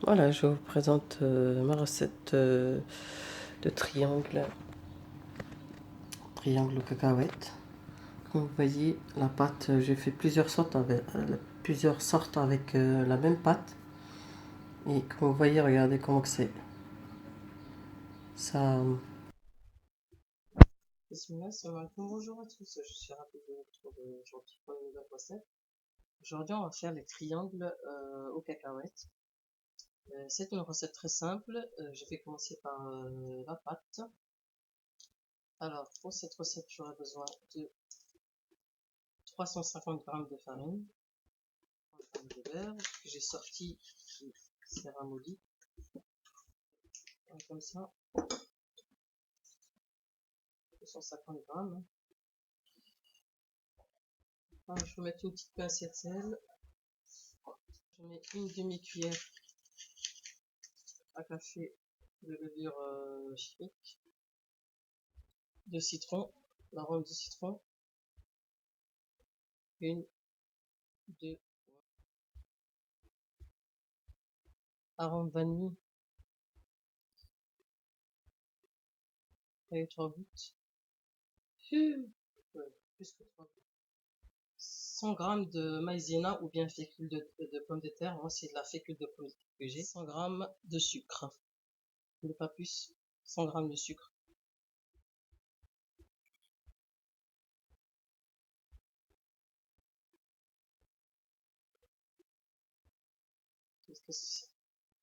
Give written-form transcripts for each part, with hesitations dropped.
Voilà, je vous présente ma recette de triangle aux cacahuètes. Comme vous voyez, la pâte, j'ai fait plusieurs sortes avec la même pâte. Et comme vous voyez, regardez comment que c'est. Ça. Bismillah, salam alaikum, bonjour à tous. Je suis ravi de vous retrouver aujourd'hui pour une nouvelle recette. Aujourd'hui, on va faire les triangles aux cacahuètes. C'est une recette très simple. Je vais commencer par la pâte. Alors, pour cette recette, j'aurai besoin de 350 g de farine, 100 g de beurre que j'ai sorti qui s'est ramolli, comme ça, 250 g. Alors, je vais mettre une petite pincée de sel, je mets une demi-cuillère à café de levure chimique, de citron, l'arôme de citron, une, deux, arôme vanille, et 3 gouttes, plus que 3 gouttes. 100 g de maïzena ou bien fécule de pommes de terre. Moi, c'est de la fécule de pommes de terre que j'ai. 100 g de sucre, mais pas plus. 100 g de sucre.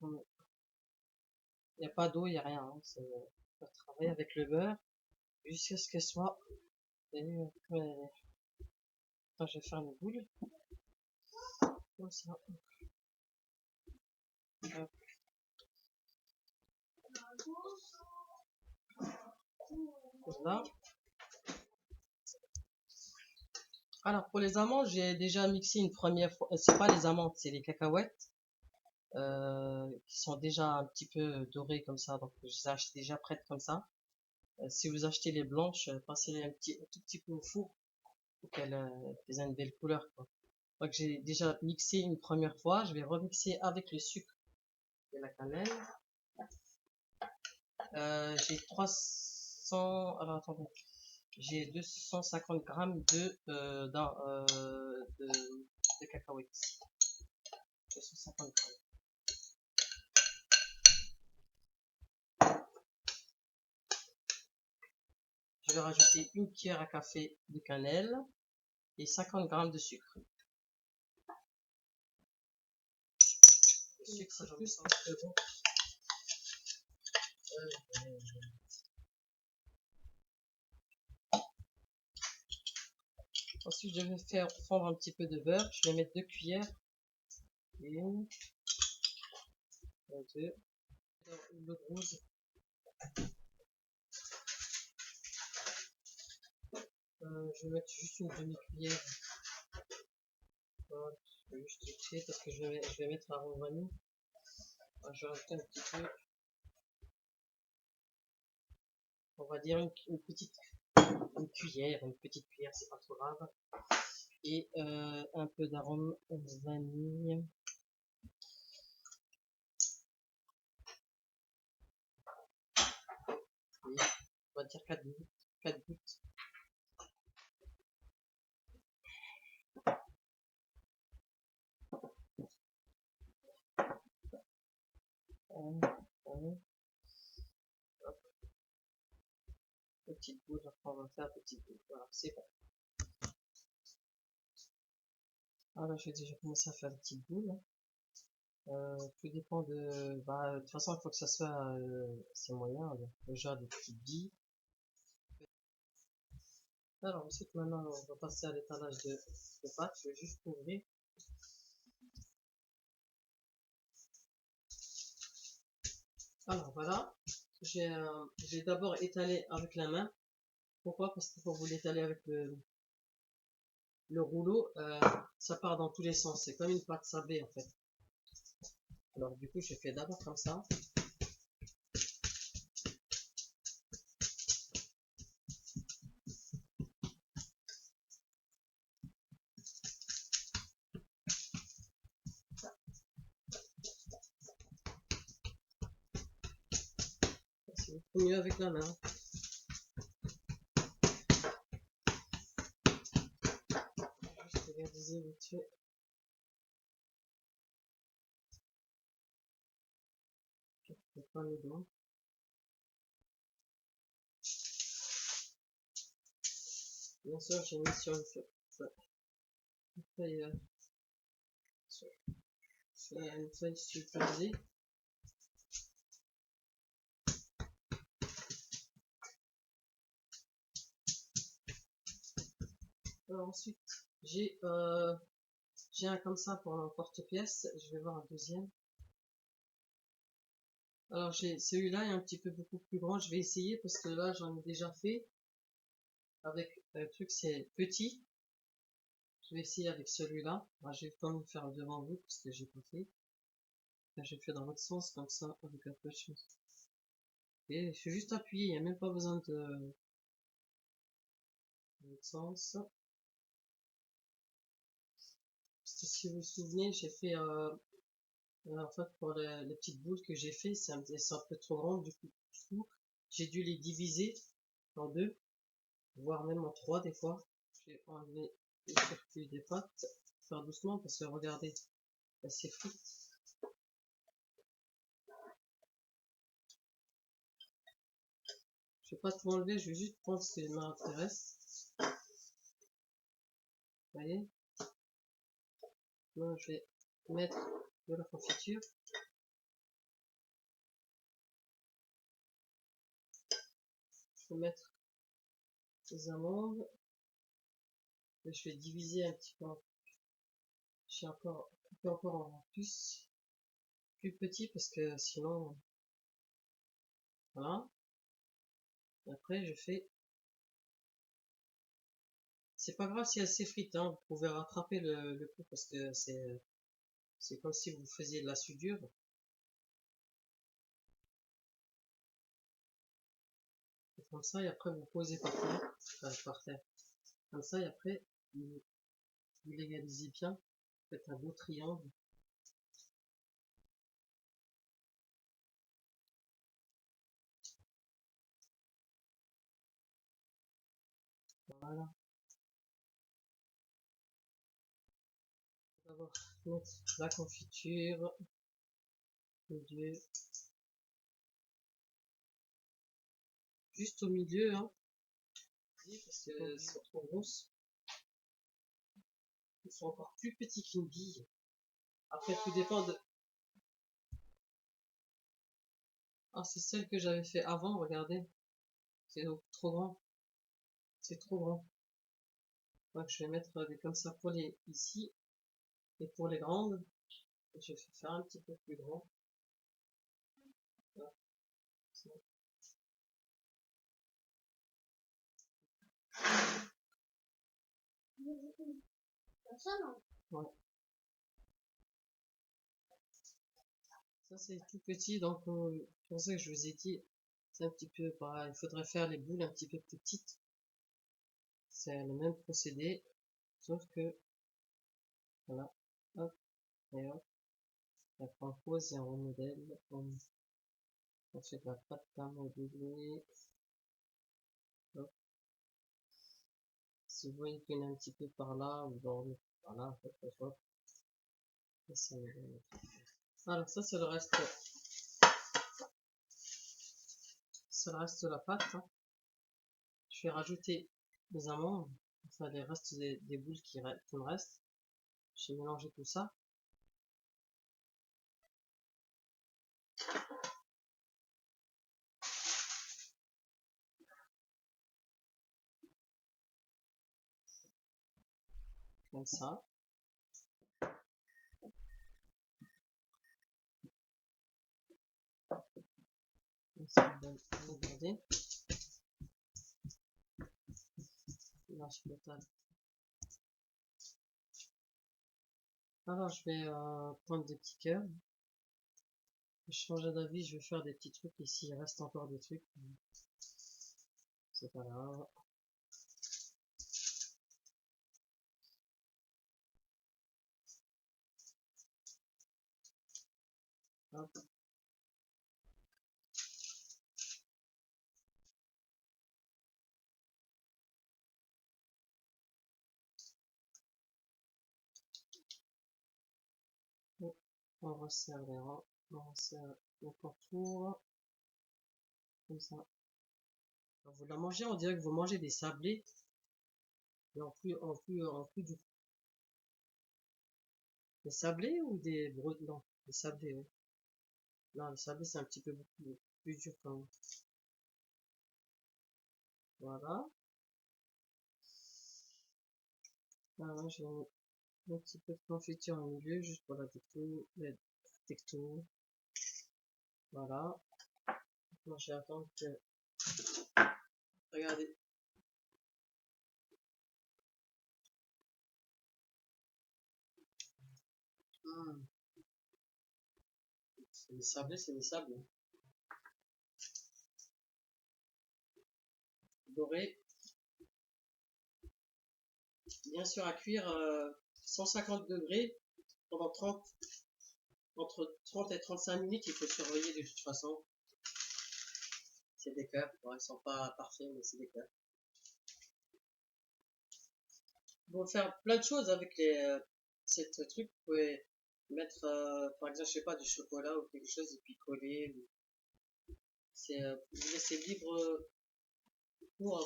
Il n'y a pas d'eau, il n'y a rien. Hein. On va travailler avec le beurre jusqu'à ce qu'elle soit. Attends, je vais faire une boule. Comme ça. Hop. Voilà. Alors pour les amandes, j'ai déjà mixé une première fois. C'est pas les amandes, c'est les cacahuètes qui sont déjà un petit peu dorées comme ça. Donc je les ai achetées déjà prêtes comme ça. Si vous achetez les blanches, passez-les un tout petit peu au four pour qu'elles aient une belle couleur, quoi. Donc j'ai déjà mixé une première fois. Je vais remixer avec le sucre et la cannelle. J'ai 300. Alors attendez. J'ai 250 grammes de cacahuètes. 250 grammes. Je vais rajouter une cuillère à café de cannelle et 50 grammes de sucre. Le sucre, ça plus très bon. Ensuite, je vais faire fondre un petit peu de beurre. Je vais mettre 2 cuillères. Une, deux, l'eau rouge. Je vais mettre juste une demi-cuillère. Voilà, je vais juste mixer parce que je vais mettre l'arôme vanille. Je vais rajouter un petit peu. On va dire une petite cuillère, c'est pas trop grave. Et un peu d'arôme vanille. Et on va dire 4 gouttes. 4 gouttes. Petite boule, on va faire petite boule. Voilà, c'est bon. Alors, je vais déjà commencer à faire des petites boules. Tout dépend de toute façon, il faut que ça soit c'est moyen. Déjà des petites billes. Alors, ensuite, maintenant, on va passer à l'étalage de pâte. Je vais juste couvrir. Alors, voilà. J'ai d'abord étalé avec la main. Pourquoi? Parce qu'il faut vous l'étaler avec le rouleau. Ça part dans tous les sens. C'est comme une pâte sablée, en fait. Alors, du coup, je fais d'abord comme ça. C'est beaucoup mieux avec la main. Juste regarder vite fait. Je ne pas mes doigts. Bien sûr, j'ai mis sur une feuille, une feuille sulfurisée. Alors ensuite, j'ai un comme ça pour un porte-pièce. Je vais voir un deuxième. Alors celui-là est un petit peu beaucoup plus grand. Je vais essayer parce que là j'en ai déjà fait. Avec le truc c'est petit. Je vais essayer avec celui-là. Je vais quand même faire devant vous parce que j'ai pas fait. Là, j'ai fait dans l'autre sens comme ça avec un peu de chance. Et je vais juste appuyer. Il n'y a même pas besoin de l'autre sens. Parce que si vous vous souvenez, j'ai fait en fait pour les petites boules que j'ai fait, c'est un peu trop grand du coup. J'ai dû les diviser en deux, voire même en trois des fois. Je vais enlever le circuit des pattes, faire doucement parce que regardez, c'est frite. Je vais pas tout enlever, je vais juste prendre ce qui m'intéresse. Vous voyez? Moi, je vais mettre de la confiture. Je vais mettre des amandes. Et je vais diviser un petit peu. J'ai encore en plus petit parce que sinon, voilà. Et après, je fais. C'est pas grave si elle s'effrite, hein. Vous pouvez rattraper le coup parce que c'est comme si vous faisiez de la soudure. Et comme ça, et après vous posez par terre, par terre. Comme ça, et après vous l'égalisez bien. Faites un beau triangle. Voilà. On va mettre la confiture. Milieu. Juste au milieu, hein. Parce que c'est trop grosse. Ils sont encore plus petits qu'une bille. Après, tout dépend de. Ah, c'est celle que j'avais fait avant, regardez. C'est trop grand. C'est trop grand. Donc, je vais mettre des comme ça pour les ici. Et pour les grandes, je vais faire un petit peu plus grand. Voilà. Ouais. Ça, c'est tout petit. Donc, pour ça que je vous ai dit, c'est un petit peu pareil. Il faudrait faire les boules un petit peu plus petites. C'est le même procédé. Sauf que, voilà. Hop, et hop. Après, on pose et on remodèle. On fait de la pâte à modeler. Hop. Si vous voyez qu'il y en a un petit peu par là, ou dans le, voilà, hop, hop, hop. Et ça me donne. Alors, ça, c'est le reste. C'est le reste de la pâte. Hein. Je vais rajouter des amandes. Enfin, les restes des boules qui me restent. Je vais mélanger tout ça. Comme ça. Comme ça, on va regarder. Lâche total. Alors, je vais prendre des petits cœurs. Je change d'avis, je vais faire des petits trucs ici. Il reste encore des trucs. C'est pas grave. Hop. On resserre les rangs, on resserre le contour, comme ça. Quand vous la mangez, on dirait que vous mangez des sablés, mais en plus du des sablés ou des brûlés, non, des sablés, oui. Non, les sablés, c'est un petit peu beaucoup plus dur quand même. Voilà. Voilà, j'ai mis un petit peu de confiture au milieu, juste pour la texture. Voilà. Moi, je vais attendre que, regardez. Hmm. C'est des sablés, c'est des sablés. Doré. Bien sûr, à cuire 150 degrés pendant 30, entre 30 et 35 minutes. Il faut surveiller de toute façon. C'est des cœurs. Bon, ils sont pas parfaits, mais c'est des cœurs. Vous pouvez faire plein de choses avec cette truc. Vous pouvez mettre, par exemple, je sais pas, du chocolat ou quelque chose et puis coller. C'est, vous laissez libre cours à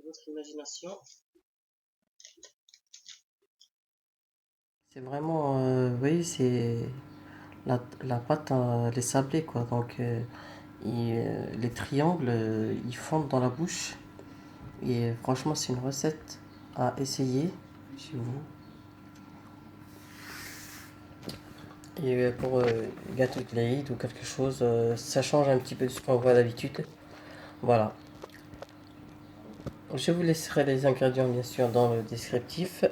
votre imagination. C'est vraiment, oui, c'est la pâte, les sablés, quoi. Donc, les triangles, ils fondent dans la bouche. Et franchement, c'est une recette à essayer chez vous. Et pour gâteau de l'Aïd ou quelque chose, ça change un petit peu de ce qu'on voit d'habitude. Voilà. Je vous laisserai les ingrédients, bien sûr, dans le descriptif.